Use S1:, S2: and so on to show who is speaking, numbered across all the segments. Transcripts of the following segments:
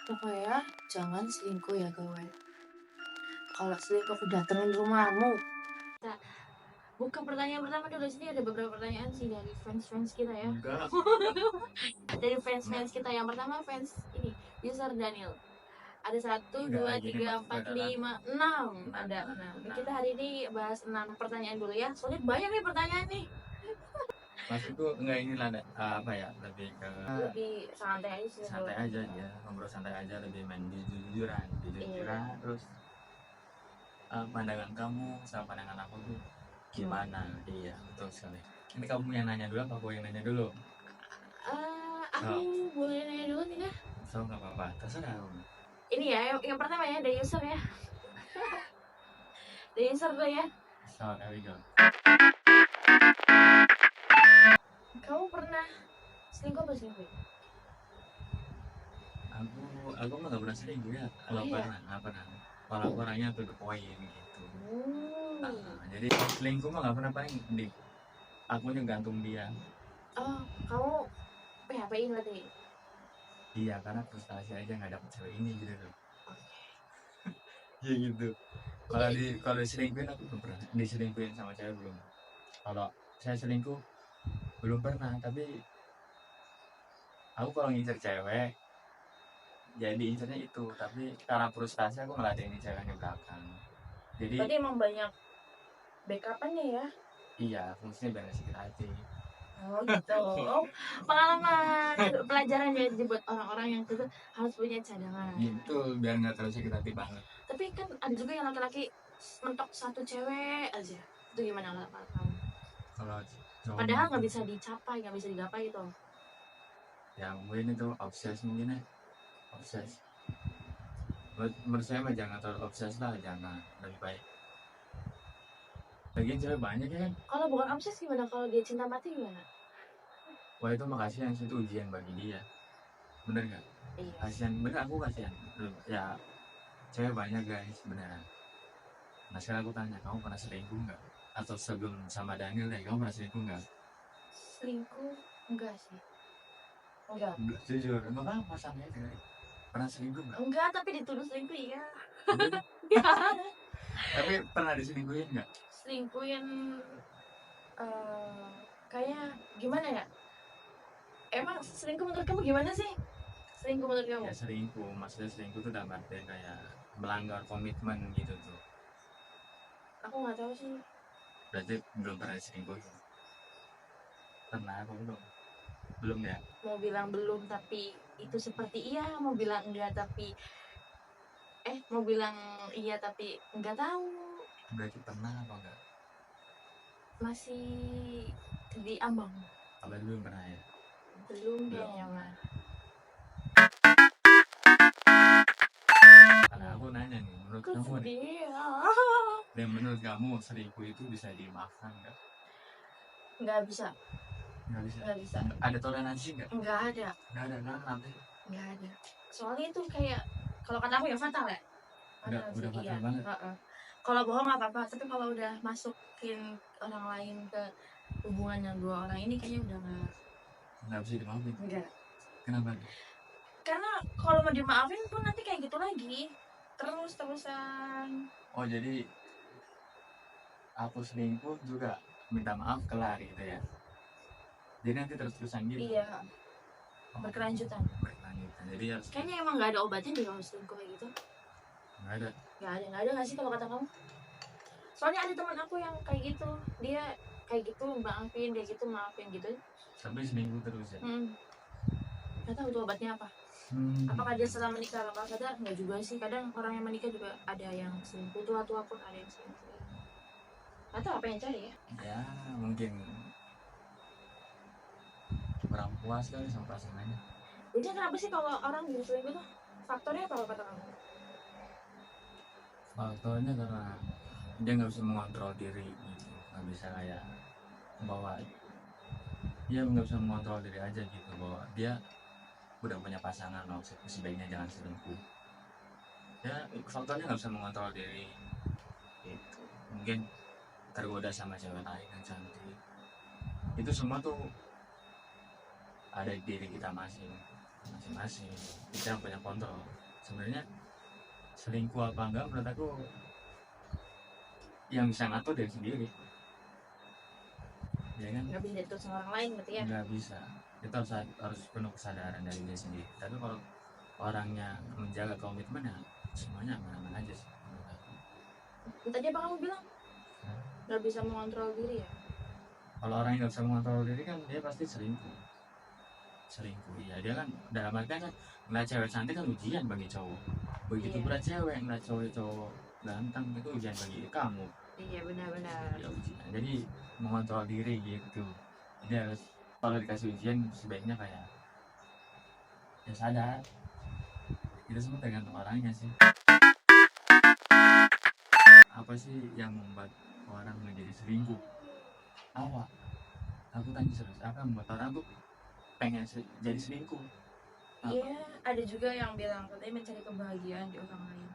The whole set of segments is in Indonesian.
S1: Pokoknya jangan selingkuh ya kawan. Kalau selingkuh aku datengin rumahmu. Nah, buka pertanyaan pertama dulu. Sini ada beberapa pertanyaan sih dari fans kita ya.
S2: Enggak.
S1: Dari fans kita. Yang pertama fans ini user Daniel. Ada 1, 2, 3, 4, 5, 6. Ada 6. Kita hari ini bahas 6 pertanyaan dulu ya. Soalnya banyak nih pertanyaan nih.
S2: Maksudku enggak inilah apa ya, lebih ke
S1: Lebih santai aja sih.
S2: santai aja ya, ngobrol santai aja, lebih main jujur-jujuran, terus pandangan kamu sama pandangan aku tuh gimana? Iya, betul sekali. Ini kamu yang nanya dulu apa aku yang nanya dulu?
S1: Aku boleh nanya dulu tidak?
S2: So nggak apa-apa, terserah kamu.
S1: Ini ya, yang pertama ya, dari user ya. Dari user dulu ya.
S2: So, there we go.
S1: Kamu pernah selingkuh apa selingkuh?
S2: Aku mah nggak pernah selingkuh ya. Kalau nggak pernah. Kalau orangnya tuh the point gitu. Jadi selingkuh mah nggak pernah, paling di akunya gantung dia.
S1: Oh, kamu PHP-in berarti?
S2: Iya, karena frustasi aja nggak dapet cewek ini gitu loh. Ya gitu. Kalau diselingkuhin aku belum pernah. Diselingkuhin sama cewek belum. Kalau saya selingkuh belum pernah, tapi aku kalau ngincer cewek jadi incernya itu, tapi karena frustasi aku ngeladenin ceweknya belakang. Jadi
S1: berarti emang banyak backup-annya ya?
S2: Iya, fungsinya biar sakit hati.
S1: Oh gitu. Oh, pengalaman pelajaran ya buat orang-orang yang itu harus punya cadangan.
S2: Iya betul, biar nggak terlalu sakit hati banget.
S1: Tapi kan ada juga yang laki-laki mentok satu cewek aja. Itu gimana kamu?
S2: Kalau
S1: Padahal nggak bisa dicapai, nggak bisa digapai itu.
S2: Ya mungkin itu obses mungkin ya. Obses. Menurut saya mah jangan terlalu obses lah, jangan, lebih baik. Lagian cewek banyak ya kan.
S1: Kalau bukan obses gimana? Kalau dia cinta mati gimana?
S2: Wah itu makasih yang itu ujian bagi dia. Bener nggak?
S1: Iya.
S2: Kasihan, bener aku kasihan. Ya cewek banyak guys, beneran. Nah sekarang aku tanya, kamu pernah selingkuh nggak? Atau sebelum sama Daniel deh, kamu pernah selingkuh nggak?
S1: Selingkuh enggak sih. Enggak.
S2: Jujur, emang kamu pasangannya cewek? Pernah selingkuh nggak?
S1: Enggak, tapi dituduh selingkuh iya.
S2: Tapi pernah diselingkuhin nggak?
S1: Selingkuhin kayak gimana ya? Emang selingkuh menurut kamu gimana sih? Selingkuh menurut kamu?
S2: Ya selingkuh, maksudnya selingkuh tuh dalam artian kayak melanggar komitmen gitu tuh.
S1: Aku nggak tahu sih.
S2: Berarti belum pernah diselingkuhin. Pernah apa belum? Belum ya?
S1: Mau bilang belum tapi itu seperti iya, mau bilang enggak tapi mau bilang iya tapi enggak tahu.
S2: Berarti pernah apa enggak?
S1: Masih di ambang.
S2: Apa belum pernah ya?
S1: Belum kayaknya mah.
S2: Karena aku nanya nih, menurut
S1: Aku
S2: kamu nih,
S1: sedih.
S2: dan menurut kamu selingkuh itu bisa dimaafkan nggak?
S1: Nggak bisa.
S2: Nggak bisa.
S1: Nggak bisa.
S2: Ada toleransi nggak?
S1: Nggak ada.
S2: Nggak ada, kenapa?
S1: Nggak ada. Soalnya itu kayak kalau kata aku ya fatal ya.
S2: Udah fatal banget.
S1: Kalau bohong nggak apa-apa, tapi kalau udah masukin orang lain ke hubungan yang dua orang ini kayaknya udah
S2: nggak bisa dimaafin.
S1: Enggak.
S2: Kenapa?
S1: Karena kalau mau dimaafin pun nanti kayak gitu lagi, terus-terusan.
S2: Oh jadi aku selingkuh juga minta maaf kelar gitu ya? Jadi nanti terus-terusan gitu?
S1: Iya. Berkelanjutan.
S2: Jadi harus
S1: kayaknya emang nggak ada obatnya deh kalau selingkuh kayak gitu.
S2: Nggak
S1: ada nggak sih kalau kata kamu? Soalnya ada teman aku yang kayak gitu, dia kayak gitu maafin, kayak gitu maafin gitu.
S2: Sampai selingkuh terus ya?
S1: Nggak tahu tuh obatnya apa. Apakah dia setelah menikah bakal sadar? Nggak juga sih, kadang orang yang menikah juga ada yang selingkuh, tua-tua pun ada yang selingkuh. Nggak tahu apa yang cari ya?
S2: Ya mungkin kurang puas kali sama pasangannya.
S1: Jadi kenapa sih kalau orang jadi selingkuh tuh? Faktornya apa kata kamu?
S2: Faktornya karena dia nggak bisa mengontrol diri gitu, nggak bisa kayak bahwa dia nggak bisa mengontrol diri aja gitu, bahwa dia udah punya pasangan loh, sebaiknya jangan selingkuh. Ya faktornya nggak bisa mengontrol diri gitu. Mungkin tergoda sama cewek lain yang cantik. Itu semua tuh ada di diri kita masing. masing-masing, kita yang punya kontrol. Sebenarnya selingkuh apa enggak menurut aku yang bisa ngatur diri sendiri, ya kan?
S1: nggak bisa diatur sama orang lain berarti ya.
S2: Nggak bisa, kita harus penuh kesadaran dari diri sendiri. Tapi kalau orangnya menjaga komitmen ya semuanya aman-aman aja sih menurut aku.
S1: Tadi apa kamu bilang nggak bisa mengontrol diri ya?
S2: Kalau orang yang nggak bisa mengontrol diri kan dia pasti selingkuh. Ya dia kan dalam artian kan ngeliat cewek cantik kan ujian bagi cowok, begitu
S1: Iya.
S2: pula cewek ngeliat cowok ganteng itu ujian bagi kamu.
S1: Iya benar-benar.
S2: Ya ujian, jadi mengontrol diri gitu. Jadi harus kalau dikasih ujian sebaiknya kayak ya sadar, itu semua tergantung orangnya sih. Apa sih yang membuat orang menjadi selingkuh? Apa? Aku tanya serius, apa yang membuat orang tuh pengen jadi selingkuh? Apa?
S1: Iya, ada juga yang bilang katanya mencari kebahagiaan di orang lain.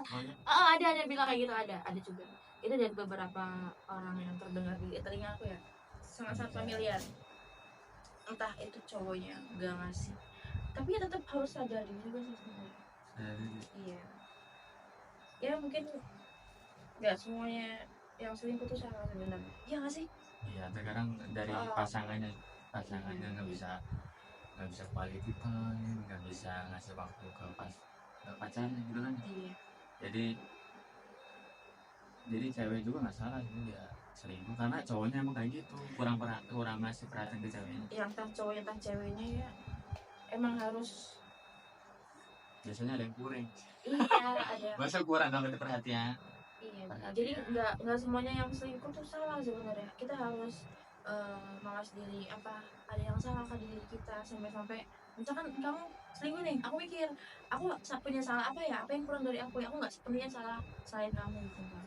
S2: Oh, ya?
S1: Oh, ada bilang kayak gitu, ada juga. Itu dari beberapa orang yang terdengar di telinga aku ya. Sangat-sangat familiar. Entah itu cowoknya gak ngasih. Tapi ya tetap harus sadar juga sih sebenarnya. Iya. Ya mungkin nggak semuanya yang selingkuh tuh salah sebenarnya. Iya nggak sih?
S2: Iya, terkadang dari pasangannya nggak bisa quality time, nggak bisa ngasih waktu ke pacarnya gitu kan.
S1: Iya.
S2: Jadi cewek juga nggak salah itu dia selingkuh karena cowoknya emang kayak gitu, kurang ngasih perhatian ke ceweknya.
S1: Yang entah cowoknya entah ceweknya ya emang harus,
S2: Biasanya ada yang kurang.
S1: iya ada.
S2: Masa kurang nggak ngerti perhatian?
S1: Iya,
S2: Perhatian.
S1: jadi nggak semuanya yang selingkuh tuh salah sebenarnya. Kita harus mawas diri, apa ada yang salah ke diri kita sampai misalkan kamu selingkuh nih, aku mikir aku punya salah apa ya, apa yang kurang dari aku ya, aku nggak sepenuhnya salah selain kamu gitu kan.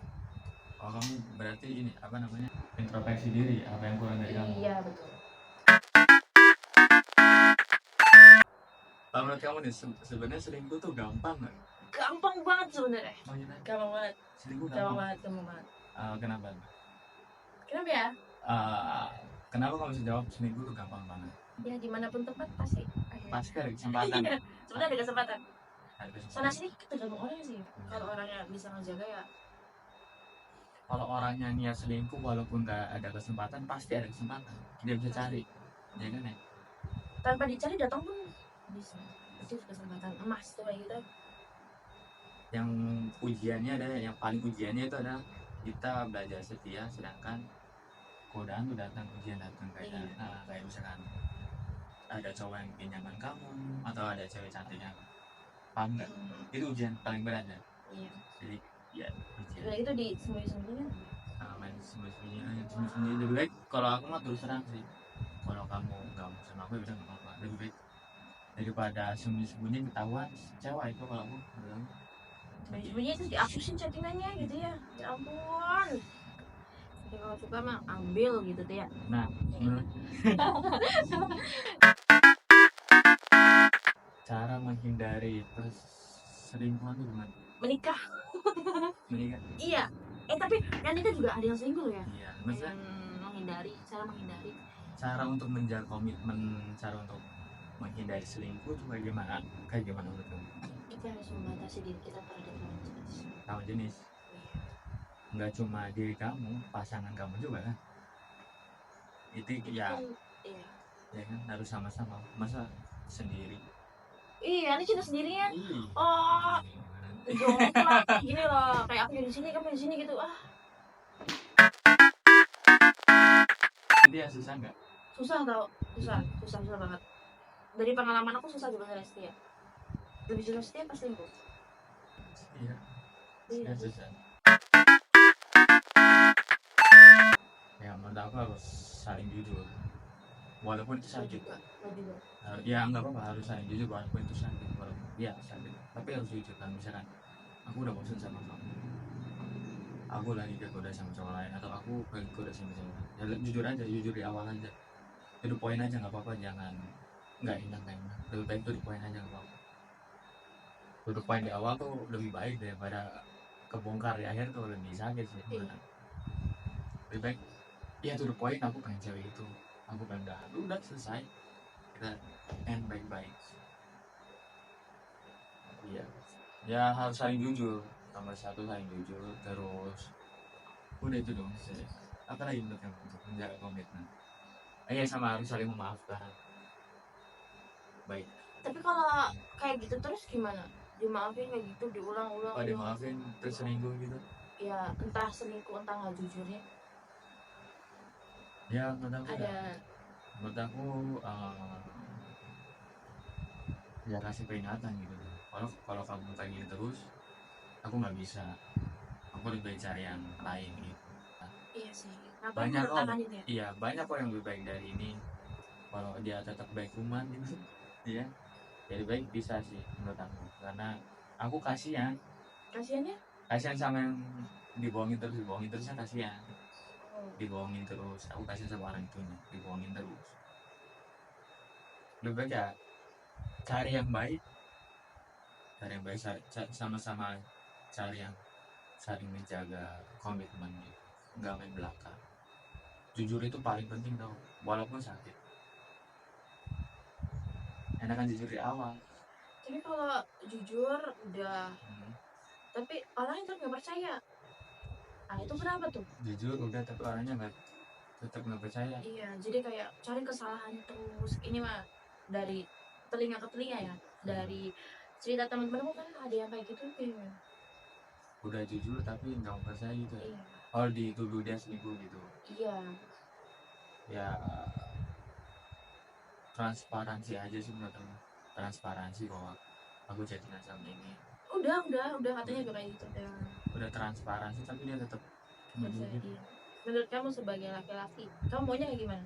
S2: Oh, kamu berarti ini apa namanya, introspeksi diri, apa yang kurang dari kamu?
S1: Iya betul.
S2: Kalau menurut kamu nih sebenarnya selingkuh tuh gampang nggak?
S1: Gampang banget sebenarnya.
S2: Oh, iya,
S1: Gampang banget.
S2: selingkuh
S1: Gampang
S2: gampang.
S1: banget.
S2: Kenapa?
S1: Kenapa ya?
S2: Kenapa kamu bisa jawab selingkuh tuh gampang banget?
S1: Ya dimanapun tempat pasti ada.
S2: Pasti ada kesempatan.
S1: Sebenarnya ada kesempatan.
S2: Ada kesempatan.
S1: Sana sini tergantung orang sih. Kalau orangnya bisa ngejaga ya.
S2: Kalau orangnya niat selingkuh walaupun nggak ada kesempatan pasti ada kesempatan, dia bisa cari, ya kan ya?
S1: Tanpa dicari datang pun bisa. Itu kesempatan emas tuh kayak gitu.
S2: Yang ujiannya adalah yang paling ujiannya itu adalah kita belajar setia, sedangkan godaan tuh datang, ujian datang kayak kayak misalkan ada cowok yang bikin nyaman kamu atau ada cewek cantik yang paham nggak? Itu ujian paling berat ya.
S1: Iya.
S2: Jadi ya ujian.
S1: Udah itu disembunyi-sembunyiin.
S2: Main sembunyi-sembunyi lebih baik. Kalau aku mah terus terang sih, kalau kamu nggak mau sama aku ya udah nggak apa-apa, lebih baik daripada sembunyi-sembunyi ketahuan cewek itu. Kalau aku
S1: Sembunyi itu dihapusin chattingannya gitu ya. Ya ampun. Jadi kalau suka mah ambil gitu tuh ya.
S2: Nah, cara menghindari perselingkuhan itu gimana?
S1: Menikah. Iya. Tapi kan itu juga ada yang selingkuh loh ya.
S2: Iya, maksudnya
S1: menghindari.
S2: Cara untuk menjaga komitmen, cara untuk menghindari selingkuh itu kayak gimana menurut kamu?
S1: Kita harus membatasi diri kita terhadap lawan jenis.
S2: Lawan jenis. Nggak cuma diri kamu, pasangan kamu juga kan? Itu ya.
S1: Iya.
S2: Ya kan harus sama-sama. Masa sendiri?
S1: Iya, ini cinta sendirian.
S2: Iya.
S1: Oh, jomplang gini loh, kayak aku di sini, kamu di sini gitu.
S2: Dia susah nggak?
S1: Susah tau, susah banget. Dari pengalaman aku susah sebenarnya setia. Lebih susah setia pas selingkuh.
S2: Iya. Susah. Ya menurut aku harus saling jujur, walaupun itu sakit. Ya nggak apa-apa, harus saling jujur walaupun itu sakit, sakit. Tapi harus jujur kan, misalkan aku udah bosan sama kamu, aku lagi kegoda sama cowok lain, atau aku lagi kegoda sama cowok lain, ya jujur aja, jujur di awal aja, to the point aja, nggak apa-apa, jangan nggak enak, lebih baik to the point aja, nggak apa-apa. To the point di awal tuh lebih baik daripada kebongkar di akhir tuh lebih sakit sih. Lebih baik ya to the point, aku pengen cewek itu, aku pengen udah selesai, kita end baik-baik. Iya, ya harus saling jujur. Nomor satu saling jujur, terus udah itu dong. Apa lagi menurut kamu untuk menjaga komitmen? Iya, sama harus saling memaafkan. Baik.
S1: Tapi kalau kayak gitu terus gimana? Dimaafin kayak gitu diulang-ulang.
S2: Kalau dimaafin terus selingkuh gitu?
S1: Ya entah selingkuh entah nggak jujurnya.
S2: Ya menurut aku
S1: Ada.
S2: menurut aku ya kasih peringatan gitu. Kalau kamu kayak gini terus, aku nggak bisa. Aku lebih baik cari yang lain gitu.
S1: Iya sih. Ngapain
S2: Banyak kok.
S1: bertahanin ya?
S2: Iya, banyak kok yang lebih baik dari ini. Kalau dia tetap baik kuman gitu, iya. Jadi baik bisa sih menurut aku. Karena aku kasihan
S1: Kasiannya?
S2: sama yang dibohongin terus kan kasihan. Dibohongin terus, aku kasihan sama orang itu dibohongin terus. Lebih baik ya cari yang baik, sama-sama cari yang saling menjaga komitmen gitu, nggak main belakang. Jujur itu paling penting tau, walaupun sakit. Enakan jujur di awal.
S1: Tapi kalau jujur udah, tapi orangnya tetap nggak percaya. Nah itu kenapa tuh?
S2: Jujur udah tapi orangnya tetap nggak percaya.
S1: Iya, jadi kayak cari kesalahannya terus. Ini mah dari telinga ke telinga ya. Dari cerita teman-temanmu kan ada yang kayak gitu ya.
S2: Udah jujur tapi nggak mau percaya gitu ya.
S1: Iya.
S2: Oh, dituduh dia selingkuh gitu.
S1: Iya.
S2: Ya transparansi aja sih menurut aku. Transparansi bahwa aku jadian sama ini.
S1: Udah katanya udah kayak gitu ya.
S2: Udah transparansi tapi dia tetap
S1: Iya. Menurut kamu sebagai laki-laki, kamu maunya kayak gimana?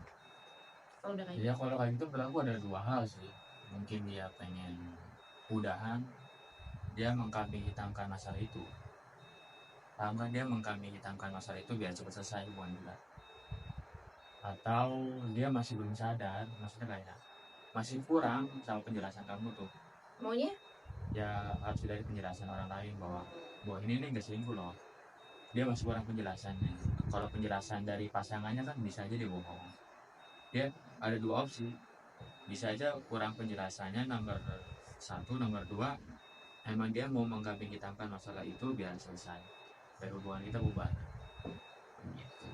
S1: Kalau udah kayak
S2: ya kalau kayak gitu menurut aku ada dua hal sih. Mungkin dia pengen udahan, dia mengkambing hitamkan masalah itu. Paham kan, dia mengkambing hitamkan masalah itu biar cepat selesai hubungan kita. Atau dia masih belum sadar, maksudnya kayak masih kurang sama penjelasan kamu tuh.
S1: maunya?
S2: Ya harus dari penjelasan orang lain bahwa ini nih gak selingkuh loh. Dia masih kurang penjelasannya. Kalau penjelasan dari pasangannya kan bisa aja dia bohong. Dia ada dua opsi, bisa aja kurang penjelasannya, nomor satu, nomor dua emang dia mau mengkambing hitamkan masalah itu biar selesai, biar hubungan kita bubar gitu.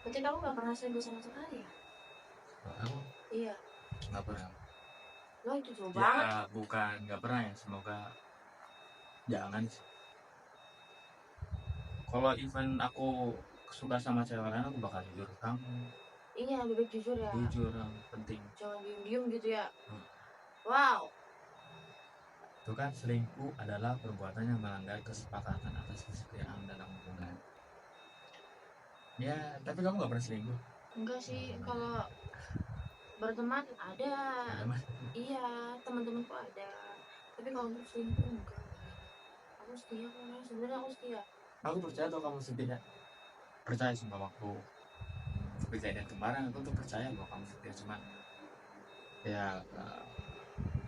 S1: Berarti kamu gak pernah selingkuh sama sekali ya?
S2: Aku
S1: Iya.
S2: nggak pernah.
S1: Lo itu jauh
S2: Ya
S1: banget.
S2: bukan nggak pernah ya, semoga jangan sih. Kalau event aku suka sama cewek lain, aku bakal jujur ke kamu.
S1: Iya, lebih jujur ya.
S2: Jujur yang penting.
S1: Jangan diem-diem gitu ya. Wow.
S2: Itu kan selingkuh adalah perbuatan yang melanggar kesepakatan atas kesetiaan dalam hubungan. Ya, tapi kamu gak pernah selingkuh?
S1: Enggak sih, kalau berteman ada.
S2: Teman?
S1: Iya, teman-temanku ada. Tapi kalau untuk selingkuh enggak. Aku setia kok, sebenarnya aku setia.
S2: Aku percaya tuh kamu setia. Percaya sumpah, waktu kejadian kemarin aku tuh percaya bahwa kamu setia, cuma ya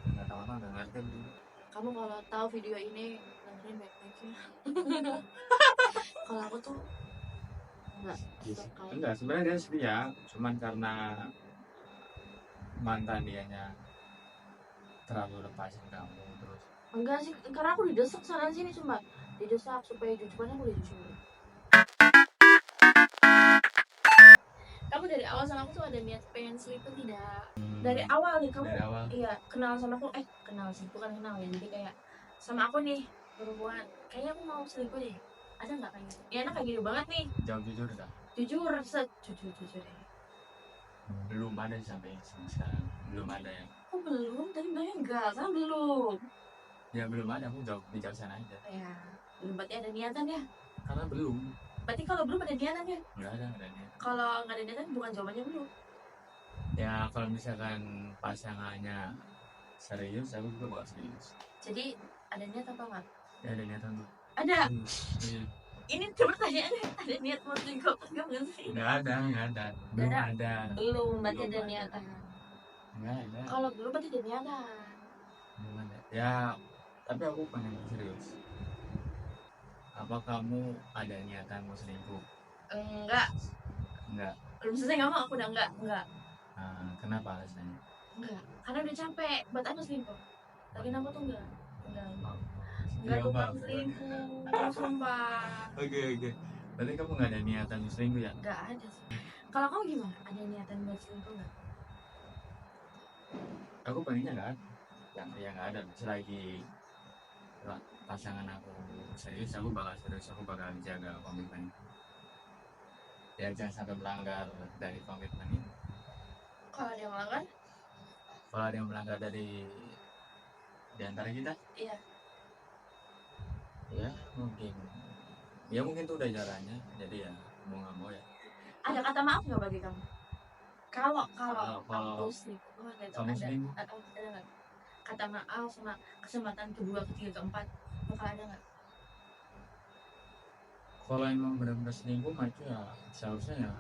S2: nggak tahu apa, nggak ngerti.
S1: Kamu kalau tahu video ini dengerin baik-baik ya. Kalau aku tuh
S2: enggak, sebenarnya dia setia, cuman karena mantan dianya terlalu lepasin kamu terus.
S1: Enggak sih, karena aku didesak sana sini, cuma didesak supaya jujur, karena aku udah jujur. Kamu dari awal sama aku tuh ada niat pengen selingkuh tidak? Dari awal nih kamu?
S2: Dari awal.
S1: Iya, kenal sama aku, kenal sih, bukan kenal ya, jadi kayak sama aku nih berhubungan, kayaknya aku mau selingkuh deh. Ada nggak kayak gitu? Ya enak kayak gitu banget nih.
S2: Jawab jujur dah.
S1: Jujur ya.
S2: Belum ada sampai sekarang, belum ada ya.
S1: Oh belum, tadi bilangnya enggak, kan belum.
S2: Ya belum ada, aku jawab di sana aja.
S1: Ya, belum, berarti ada niatan ya?
S2: Karena belum.
S1: Berarti kalau belum ada niatan ya?
S2: Nggak ada niatan.
S1: Kalau nggak ada niatan bukan jawabannya belum.
S2: Ya kalau misalkan pasangannya serius, aku juga bakal serius.
S1: Jadi ada niat apa enggak?
S2: Ya ada niatan tuh.
S1: Ada.
S2: Iya.
S1: Ini coba pertanyaannya, ada niat mau selingkuh enggak sih?
S2: Nggak ada. Belum ada.
S1: Belum, berarti ada niatan.
S2: Nggak ada.
S1: Kalau belum berarti ada niatan.
S2: Belum ada. Ya, tapi aku pengen serius. Apa kamu ada niatan mau selingkuh?
S1: Enggak.
S2: Enggak.
S1: Belum selesai ngomong, aku udah enggak.
S2: Nah, kenapa alasannya?
S1: Enggak, karena udah capek. Buat apa selingkuh? Lagian aku tuh enggak mau. Enggak
S2: Iya,
S1: tukang
S2: Bang.
S1: selingkuh, sumpah.
S2: Oke. Berarti kamu nggak ada niatan selingkuh ya?
S1: Enggak ada sih. Kalau kamu gimana? Ada niatan buat selingkuh enggak?
S2: Aku pengennya nggak ada. Ya nggak ada. Selagi pasangan aku serius, aku bakal serius. Aku bakal jaga komitmen. Ya jangan sampai melanggar dari komitmen ini.
S1: Kalau ada yang melanggar?
S2: Kalau ada yang melanggar dari di antara kita,
S1: Iya.
S2: ya mungkin itu udah jalannya. Jadi ya mau nggak mau ya.
S1: Ada kata maaf nggak bagi kamu? Kalau
S2: Kalau
S1: aku selingkuh gitu
S2: kamu
S1: ada
S2: selingkuh,
S1: ada nggak? Kata maaf sama kesempatan kedua, ketiga, keempat bakal ada nggak?
S2: kalau emang benar-benar selingkuh mah itu ya seharusnya ya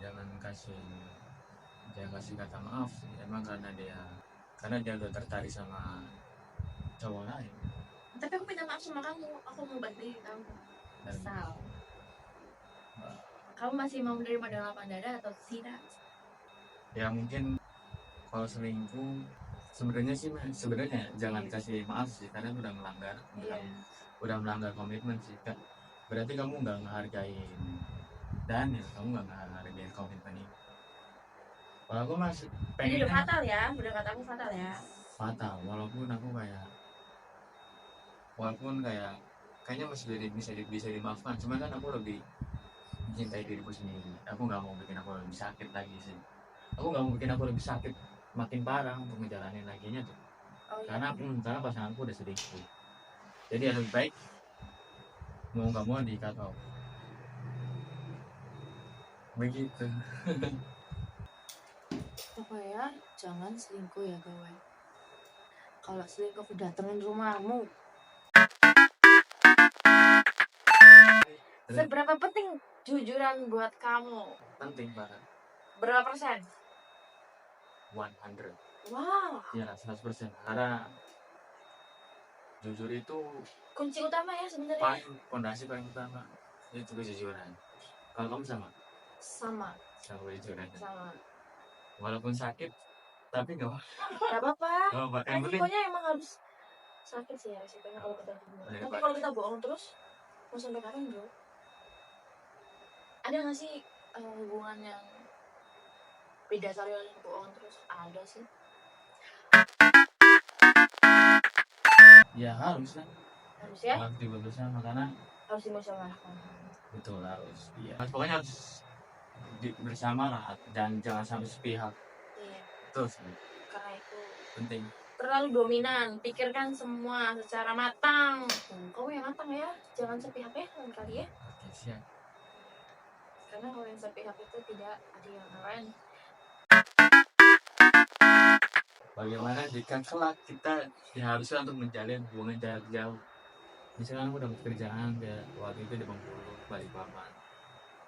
S2: jangan kasih kata maaf sih. Emang karena dia udah tertarik sama cowok lain.
S1: Tapi aku minta maaf sama kamu, aku mau balik kamu.
S2: Dan
S1: Misal kamu masih mau menerima dengan lapang dada atau tidak?
S2: ya mungkin kalau selingkuh sebenarnya jangan kasih maaf sih, karena
S1: Iya.
S2: udah melanggar komitmen sih kan. Berarti kamu nggak ngehargain Daniel, kamu nggak ngehargain komitmen ini. Kalau aku masih
S1: Ini udah
S2: pengennya
S1: fatal ya, udah katamu fatal ya.
S2: fatal, walaupun kayaknya masih bisa dimaafkan, cuman kan aku lebih mencintai diriku sendiri. Aku nggak mau bikin aku lebih sakit lagi sih. Aku nggak mau bikin aku lebih sakit makin parah untuk ngejalanin laginya tuh.
S1: Oh iya.
S2: Karena pasanganku udah sedikit. Jadi ya lebih baik mau nggak mau di cut off. Begitu.
S1: Pokoknya jangan selingkuh ya kawan. Kalau selingkuh aku datengin rumahmu. Seberapa penting jujuran buat kamu?
S2: Penting banget.
S1: Berapa persen?
S2: 100.
S1: Wow,
S2: Ya 100%. Karena jujur itu
S1: kunci utama ya sebenarnya.
S2: fondasi paling utama itu kejujuran. Kalau kamu sama
S1: Sama
S2: kejujuran.
S1: sama.
S2: Walaupun sakit, tapi nggak
S1: Gak apa-apa.
S2: apa-apa. Yang penting
S1: Resikonya emang harus sakit sih ya resikonya kalau kita hubungan. Tapi kalau kita bohong terus, mau sampai kapan bro? Ada nggak sih hubungan yang didasari oleh kebohongan terus? Ada sih.
S2: ya harus lah.
S1: Harus ya.
S2: Harus dibuat bersama karena
S1: Harus dimusyawarahkan.
S2: betul harus. Iya. Pokoknya harus bersama lah dan jangan sampai sepihak.
S1: Iya.
S2: Terus
S1: Karena itu
S2: penting.
S1: terlalu dominan, pikirkan semua secara matang. Kamu yang matang ya, jangan sepihak ya lain kali ya.
S2: Oke, siap.
S1: Karena kalau yang sepihak itu tidak ada yang lain.
S2: Bagaimana jika kelak kita diharuskan untuk menjalin hubungan jarak jauh? Misalkan aku dapat kerjaan kayak waktu itu di Bengkulu, Balikpapan.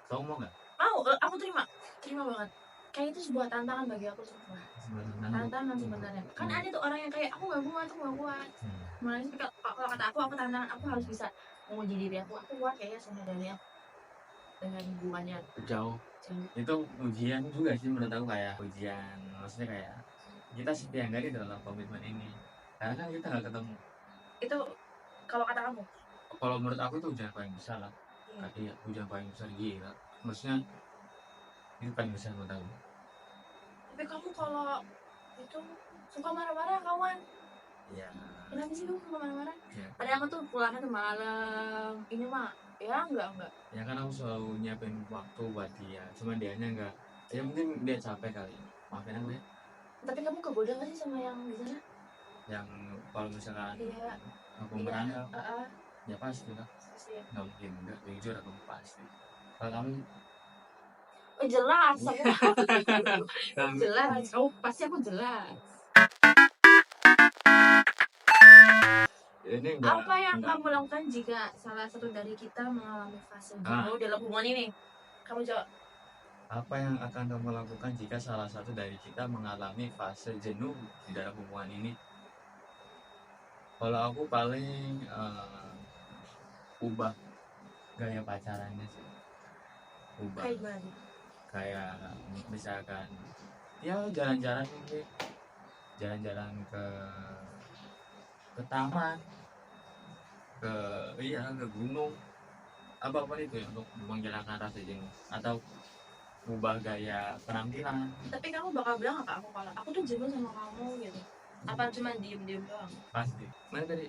S2: Kamu mau nggak?
S1: Mau, aku terima banget. Kayak itu sebuah tantangan bagi aku semua. Tantangan sebenarnya. Kan ada tuh orang yang kayak aku nggak kuat. Makanya kalau kata aku tantangan, aku harus bisa menguji diri aku kuat kayaknya sama Daniel dengan hubungannya
S2: jauh. Itu ujian juga sih menurut aku, kayak ujian, maksudnya kayak kita setia nggak di dalam komitmen ini, karena kan kita nggak ketemu.
S1: Itu kalau kata kamu?
S2: Kalau menurut aku itu ujian paling besar lah. Iya, ujian paling besar, gila. Maksudnya itu paling besar menurut aku.
S1: Tapi kamu kalau itu suka marah-marah kawan?
S2: Iya.
S1: Kenapa sih kamu suka marah-marah?
S2: Ya.
S1: Padahal aku tuh pulangnya tuh malam. Ini mah ya enggak.
S2: Ya kan aku selalu nyiapin waktu buat dia, cuman dianya enggak. Ya mungkin dia capek kali. Maafin aku ya.
S1: Tapi kamu kegoda gak sih sama yang di sana?
S2: Yang kalau misalkan
S1: iya,
S2: aku merangkap,
S1: ya
S2: pasti lah. Nggak mungkin enggak, jujur aku pasti. Kalau kamu?
S1: Jelas aku. Jelas, pasti aku jelas. Apa yang kamu lakukan jika salah satu dari kita mengalami fase jenuh dalam hubungan ini? Kamu jawab.
S2: Apa yang akan kamu lakukan jika salah satu dari kita mengalami fase jenuh di dalam hubungan ini? Kalau aku paling ubah gaya pacarannya sih. Kayak misalkan ya jalan-jalan mungkin jalan-jalan ke taman, ke ke gunung, apapun itu ya untuk menghilangkan rasa jenuh atau ubah gaya penampilan.
S1: Tapi kamu bakal bilang nggak ke aku kalau aku tuh jenuh sama kamu gitu? Apa cuma diem-diem doang?
S2: Pasti. Mana tadi?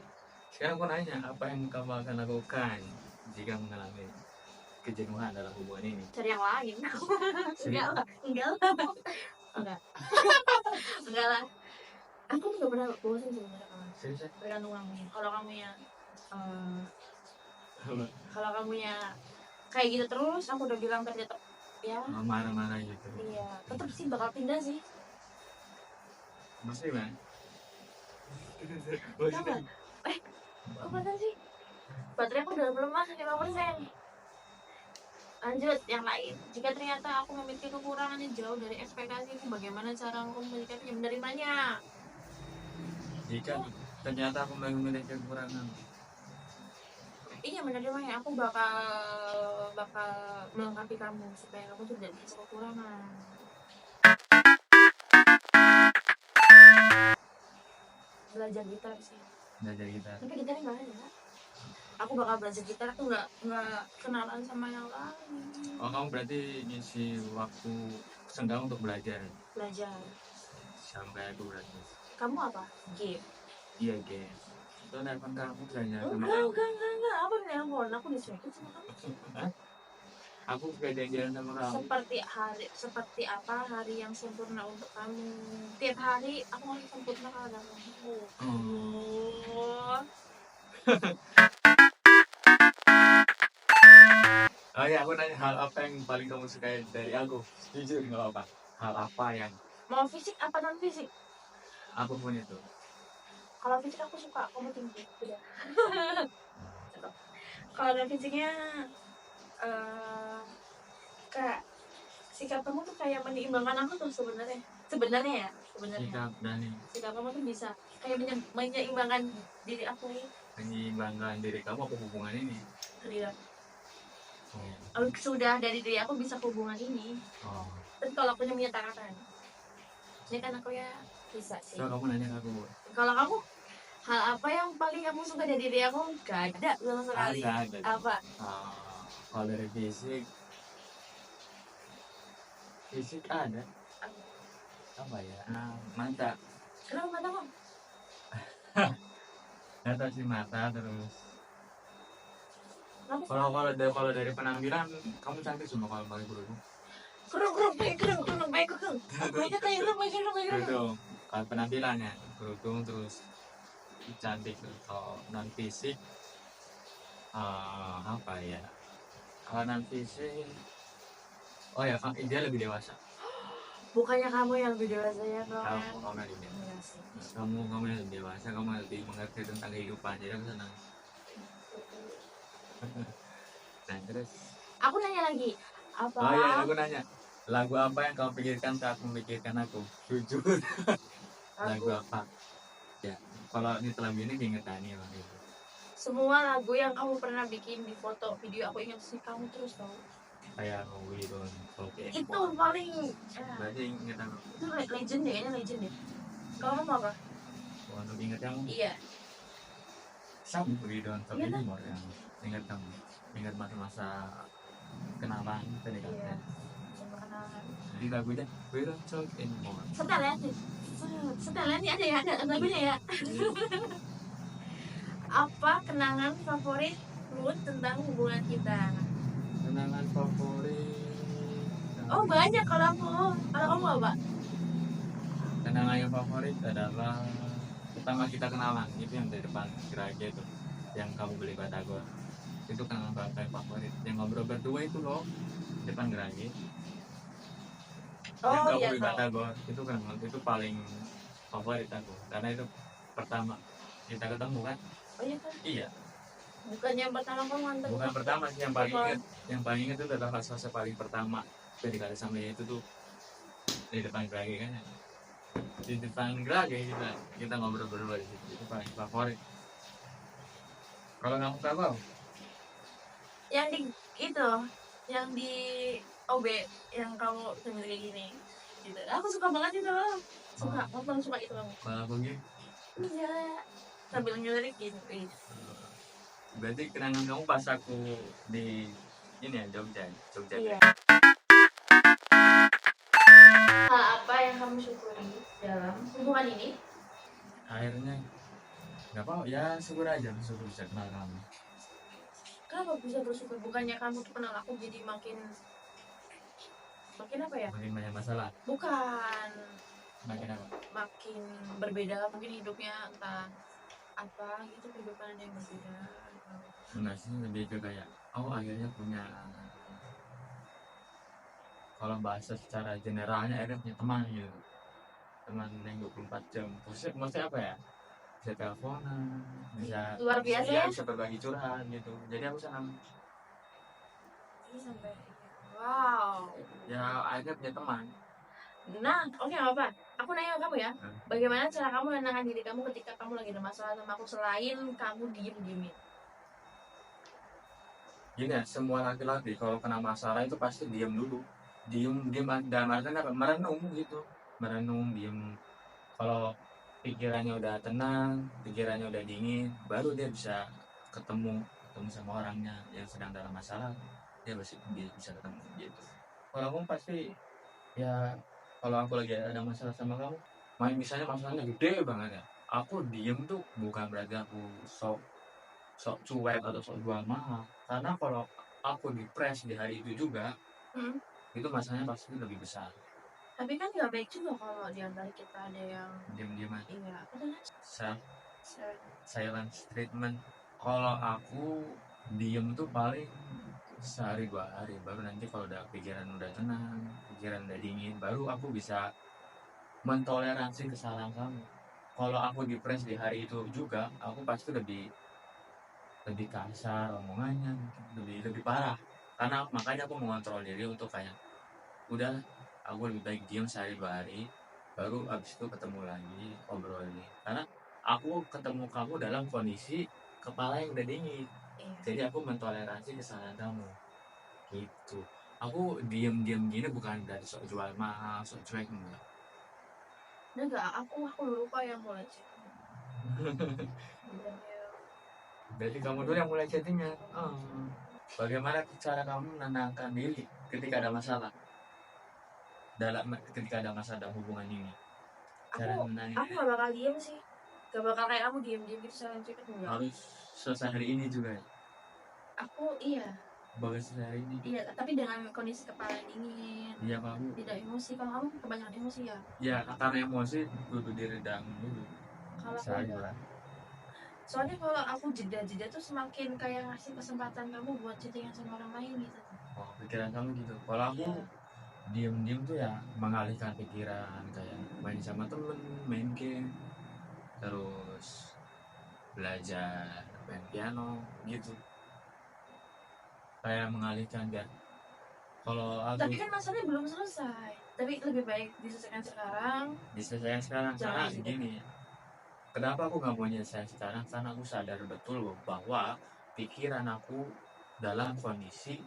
S2: Sekarang aku nanya, apa yang kamu akan lakukan jika mengalami kejenuhan dalam hubungan ini?
S1: Cari yang lain. Enggak lah, enggak lah, enggak, enggak lah. Aku tuh gak pernah bosan sebenarnya kawan.
S2: Serius?
S1: Tergantung kamunya. Kalau kamunya
S2: Apa?
S1: kalau kamunya kayak gitu terus, aku udah bilang tadi tetap ya.
S2: Marah-marah gitu.
S1: Iya, tetap sih bakal pindah sih.
S2: Maksudnya gimana?
S1: Tahu nggak? Apa sih? Baterai aku udah lemah 5%. Lanjut yang lain. Jika ternyata aku memiliki kekurangan yang jauh dari ekspektasiku, bagaimana cara aku menerimanya?
S2: Jika ternyata aku memiliki kekurangan,
S1: Iya menerimanya. Aku bakal melengkapi kamu supaya kamu tuh tidak bisa kekurangan. Belajar gitar sih.
S2: belajar gitar.
S1: Tapi gitarnya nggak ada. Aku bakal belajar gitar. Aku nggak kenalan sama yang lain.
S2: Oh, kamu berarti ngisi waktu senggang untuk belajar.
S1: Belajar.
S2: Sampai aku berarti.
S1: Kamu apa? Game.
S2: Iya, game. Itu nelfon kamu kayaknya sama
S1: Enggak. Apa nelfon? Aku dicuekin sama kamu.
S2: Hah? Aku gak jalan sama kamu.
S1: Seperti apa hari yang sempurna untuk kamu? Tiap hari aku harus sempurna kalau ada kamu.
S2: Oh ya, aku nanya hal apa yang paling kamu sukai dari aku? Jujur nggak apa. Hal apa yang
S1: Mau fisik apa non fisik?
S2: apapun itu.
S1: Kalau fisik aku suka kamu tinggi. Udah. Kalau non fisiknya kayak sikap kamu tuh kayak menyeimbangkan aku tuh sebenarnya ya sikap kamu tuh bisa kayak menyeimbangkan diri aku
S2: Menyeimbangkan diri kamu apa hubungan ini?
S1: tidak sudah dari diri aku bisa hubungan ini. Tapi kalau aku menyatakan ini kan aku ya bisa sih.
S2: So kamu nanya ke aku.
S1: Kalau kamu hal apa yang paling kamu suka dari diri aku? Gak ada sama sekali.
S2: Ada.
S1: Apa?
S2: Kalau dari fisik ada. Apa ya? Mata.
S1: Kenapa mata kamu?
S2: Mata sih mata terus. Kalau dari penampilan kamu cantik semua kalau pakai kerudung. Kerudung. Kalau penampilannya kerudung terus cantik. Kalau non fisik apa ya? Kalau non fisik dia lebih dewasa.
S1: Bukannya kamu yang lebih dewasa ya
S2: Kamu yang lebih dewasa. Kamu yang lebih dewasa, kamu lebih mengerti tentang kehidupan. Jadi aku senang. Nah terus
S1: aku nanya lagi apa?
S2: Oh iya, aku nanya lagu apa yang kamu pikirkan saat memikirkan aku? Jujur. Lagu apa? Ya, kalau ini terlebih ini keingetannya lah itu.
S1: Semua lagu yang kamu pernah bikin di foto video aku ingat sih kamu terus tau.
S2: Kayak We Don't Forget.
S1: Itu paling
S2: berarti inget aku.
S1: Itu legend deh, Kalau kamu apa?
S2: Untuk inget kamu?
S1: Iya.
S2: Sama We Don't Forget Anymore yang ingat kamu. Ingat masa-masa kenalan tadi kan.
S1: Iya. Sama kenalan.
S2: Jadi lagunya We Don't Talk Anymore.
S1: Setelan nih ada lagunya ya. Apa kenangan favorit lu tentang hubungan kita?
S2: Kenangan favorit.
S1: Oh banyak kalau kamu apa?
S2: Kenangan yang favorit adalah pertama kita kenalan itu yang dari depan gereja itu, yang kamu beli batagor. Itu kenangan favorit. Yang ngobrol berdua itu loh depan gereja. Yang kamu beli batagor itu kenangan itu paling favorit aku karena itu pertama kita ketemu kan.
S1: Oh iya kan?
S2: Iya.
S1: Bukan yang pertama kamu nganter. Bukan
S2: pertama sih yang paling inget itu adalah fase paling pertama dari kali sama itu tuh di depan gereja kan. Di depan gereja kita ngobrol berdua di situ, itu paling favorit. Kalau kamu apa?
S1: Yang di OB yang kamu sambil kayak gini gitu. Aku suka banget itu. Suka, kamu paling suka itu kamu.
S2: Kalau aku gitu,
S1: Iya. Sambil nyelidikin, wih.
S2: berarti kenangan kamu pas aku di ini ya Jogja.
S1: Iya. Hal apa yang kamu syukuri dalam hubungan ini?
S2: Akhirnya nggak apa ya, syukur aja, bersyukur bisa kenal kamu.
S1: Kenapa bisa bersyukur? Bukannya kamu tuh kenal aku jadi makin apa ya?
S2: Makin banyak masalah.
S1: Bukan,
S2: Makin apa?
S1: makin berbeda mungkin hidupnya, entah apa gitu, kehidupan ada yang berbeda.
S2: Enggak sih, lebih ke kayak akhirnya punya, kalau bahasa secara generalnya akhirnya punya teman gitu, teman yang 24 jam. Maksudnya apa ya, bisa teleponan, bisa
S1: Luar biasa ya.
S2: bisa berbagi curhat gitu. Jadi aku senang
S1: Ini sampai wow.
S2: ya akhirnya punya teman.
S1: Nah, oke, nggak apa. Aku nanya ke kamu ya. Bagaimana cara kamu menenangkan diri kamu ketika kamu lagi ada masalah sama aku selain kamu diemin?
S2: Gini ya, semua laki-laki kalau kena masalah itu pasti diam dulu, diem dalam artian apa, merenung gitu, merenung, diem. Kalau pikirannya udah tenang, pikirannya udah dingin, baru dia bisa ketemu sama orangnya yang sedang dalam masalah. Dia bisa ketemu gitu. Kalau kamu pasti ya, kalau aku lagi ada masalah sama kamu, misalnya masalahnya gede banget ya, aku diem tuh bukan berarti aku sok cuek atau sok jual mahal. Karena kalau aku depres di hari itu juga, itu masalahnya pasti lebih besar.
S1: Tapi kan nggak baik juga kalau di antara kita ada yang
S2: Diam-diaman.
S1: iya,
S2: Silence treatment. Kalau aku diem tuh paling sehari 2 hari, baru nanti kalau udah pikiran udah tenang, pikiran udah dingin, baru aku bisa mentoleransi kesalahan kamu. Kalau aku depres di hari itu juga, aku pasti lebih kasar omongannya, lebih parah. Karena makanya aku mengontrol diri untuk kayak udah, aku lebih baik diam sehari 2 hari, baru abis itu ketemu lagi, ngobrol lagi. Karena aku ketemu kamu dalam kondisi kepala yang udah dingin, jadi aku mentoleransi kesalahan kamu gitu. Aku diem gini bukan dari sok jual mahal, sok cuek,
S1: enggak. Aku lupa yang mulai chat.
S2: Berarti kamu dulu yang mulai chattingnya. Bagaimana cara kamu menenangkan diri ketika ada masalah ketika ada masalah dalam hubungan ini?
S1: Aku gak bakal diem sih, gak bakal kayak kamu diem gitu silent treatment, enggak.
S2: Harus selesai hari ini juga ya?
S1: Aku iya.
S2: Bagus hari ini.
S1: Iya, tapi dengan kondisi kepala dingin.
S2: Iya, kamu
S1: tidak emosi. Kalau kamu kebanyakan emosi ya?
S2: Ya, karena emosi kudu diredam dulu.
S1: Kalau aku enggak. Soalnya kalau aku jeda tuh semakin kayak ngasih kesempatan kamu buat chattingan sama orang lain gitu.
S2: Oh, pikiran kamu gitu. Kalau aku diem tuh ya mengalihkan pikiran, kayak main sama temen, main game, terus belajar main piano gitu, kayak mengalihkan biar kalau aku.
S1: Tapi kan masalahnya belum selesai, tapi lebih baik diselesaikan sekarang.
S2: Karena gini, kenapa aku nggak mau nyelesain sekarang, karena aku sadar betul bahwa pikiran aku dalam kondisi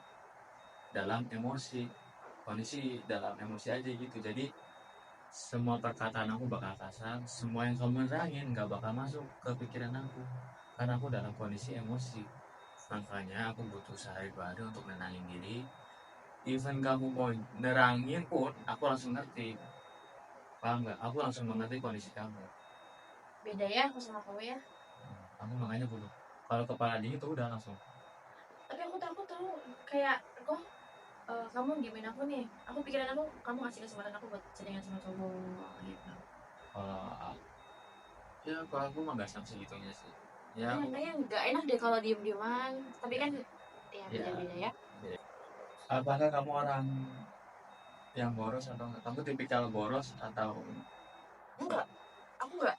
S2: dalam emosi aja gitu. Jadi semua perkataan aku bakal kasar, semua yang kamu nerangin nggak bakal masuk ke pikiran aku, karena aku dalam kondisi emosi. Makanya aku butuh sehari 2 hari untuk nenangin diri. Even kamu mau nerangin pun aku langsung ngerti, paham nggak? Aku langsung mengerti kondisi kamu.
S1: Beda ya aku sama kamu ya.
S2: Aku makanya butuh, kalau kepala dingin tuh udah langsung.
S1: Tapi aku takut tahu kayak kok kamu diemin aku nih, aku pikiran aku kamu ngasih kesempatan aku buat chattingan sama cowok gitu.
S2: Kalau aku mah nggak sampai segitunya sih ya.
S1: Kayaknya nggak enak deh kalau diem-dieman, tapi kan ya beda-beda ya.
S2: Apakah kamu orang yang boros atau enggak? Kamu tipikal boros atau
S1: enggak? Aku enggak.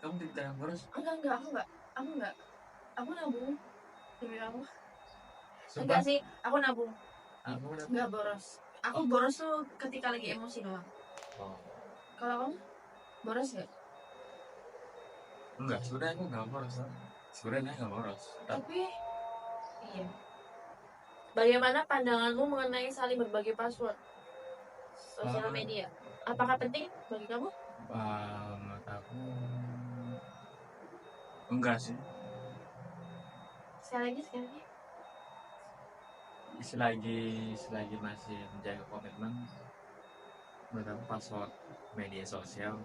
S2: Kamu tipikal yang boros?
S1: Enggak. Aku nabung demi kamu.
S2: Sumpah?
S1: Enggak sih, aku nabung.
S2: Aku
S1: enggak boros. Aku boros tuh ketika lagi emosi doang. Kalau kamu boros nggak?
S2: Enggak, sebenarnya aku nggak boros.
S1: Tapi iya. Bagaimana pandanganmu mengenai saling berbagi password sosial media? Apakah penting bagi kamu?
S2: Menurut aku enggak sih.
S1: Sekali lagi.
S2: Selagi masih menjaga komitmen, menurut aku password media sosial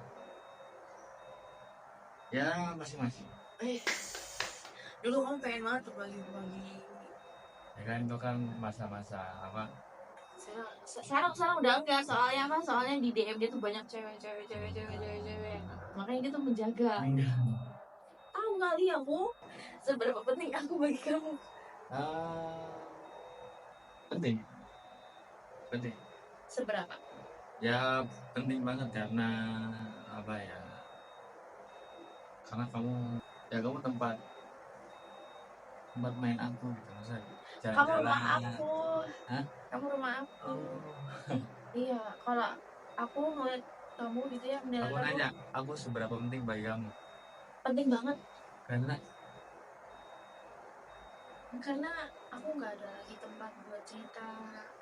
S2: ya masing-masing.
S1: Dulu kamu pengen banget berbagi.
S2: Ya kan itu kan masa-masa apa?
S1: Sekarang udah enggak, soalnya apa? Soalnya di DM dia tuh banyak cewek. Makanya dia tuh menjaga.
S2: Enggak.
S1: Tahu kali aku seberapa penting aku bagi kamu.
S2: Penting.
S1: Seberapa?
S2: Ya penting banget karena apa ya? Karena kamu tempat main aku gitu, masa
S1: Kamu
S2: jalan-jalan.
S1: rumah aku.
S2: Hah?
S1: Kamu rumah aku.
S2: Oh.
S1: Iya, kalau aku ngeliat kamu gitu ya, menilai
S2: Aku
S1: kamu
S2: nanya, aku seberapa penting bagi kamu?
S1: penting banget.
S2: Karena
S1: Aku nggak ada lagi tempat buat cerita.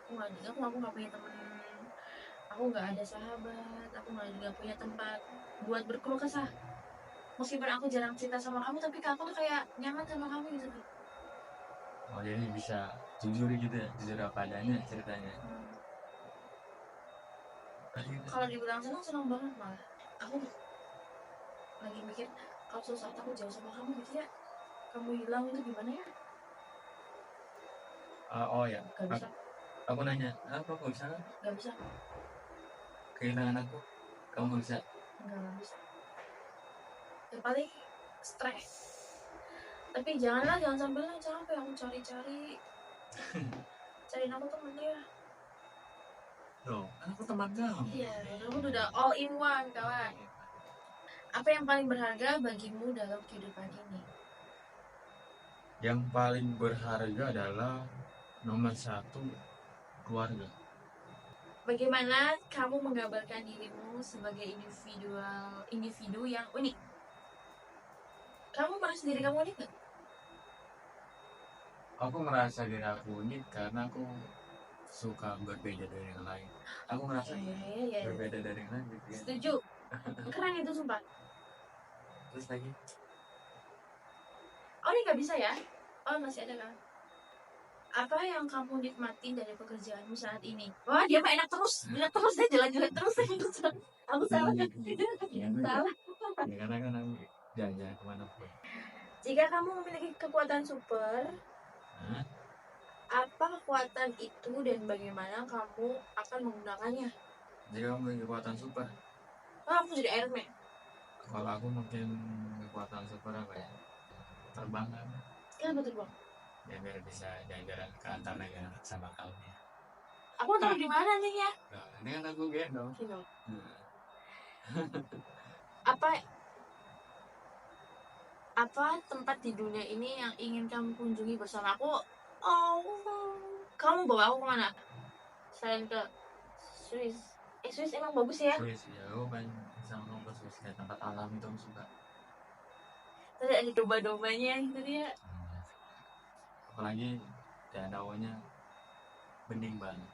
S1: Aku nggak punya teman. Aku nggak ada sahabat. Aku nggak punya tempat buat berkeluh kesah. Meskipun aku jarang cerita sama kamu, tapi aku tuh kayak nyaman sama kamu gitu.
S2: oh jadi bisa jujur gitu ya, jujur apa adanya ceritanya.
S1: Kalau dibilang senang banget malah. Aku lagi mikir kalau suatu saat aku jauh sama kamu gitu ya, kamu hilang itu gimana ya?
S2: Oh ya,
S1: Gak bisa.
S2: aku nanya, apa kok bisa?
S1: Gak bisa.
S2: Kehilangan aku, kamu bisa?
S1: Gak bisa. Ya paling stres. Tapi jangan sampai lah, capek aku cari-cari. Cariin aku temen dia.
S2: Loh, aku teman kamu.
S1: Iya, kamu udah all in one, kawan. Apa yang paling berharga bagimu dalam kehidupan ini?
S2: Yang paling berharga adalah nomor satu, keluarga.
S1: Bagaimana kamu menggambarkan dirimu sebagai individu yang unik? Kamu merasa diri kamu unik gak?
S2: Aku merasa diri aku unik karena aku suka berbeda dari yang lain. Aku merasa berbeda dari yang lain gitu ya.
S1: Setuju. Keren itu sumpah.
S2: Terus lagi?
S1: Oh, ini gak bisa ya? Oh, masih ada kan? Apa yang kamu nikmatin dari pekerjaanmu saat ini? Wah, dia mah enak terus deh, jalan-jalan terus. Aku salah. Salah.
S2: Ya karena kan aku jalan-jalan kemana pun.
S1: Jika kamu memiliki kekuatan super, apa kekuatan itu dan bagaimana kamu akan menggunakannya?
S2: Jika kamu memiliki kekuatan super,
S1: Aku jadi Iron Man.
S2: kalau aku mungkin kekuatan super apa ya? Terbang kan?
S1: Kenapa terbang?
S2: Ya biar bisa jalan-jalan ke antar negara sama kamu ya.
S1: Aku tahu di mana nih ya?
S2: Nah, ini kan aku gendong.
S1: Apa tempat di dunia ini yang ingin kamu kunjungi bersama aku? Oh, kamu bawa aku kemana? Selain ke Swiss. Swiss emang bagus ya?
S2: Swiss ya, aku pengen sama kamu ke Swiss, kayak tempat alam itu aku suka.
S1: Tadi ada domba-dombanya gitu dia.
S2: Apalagi danaunya bening banget.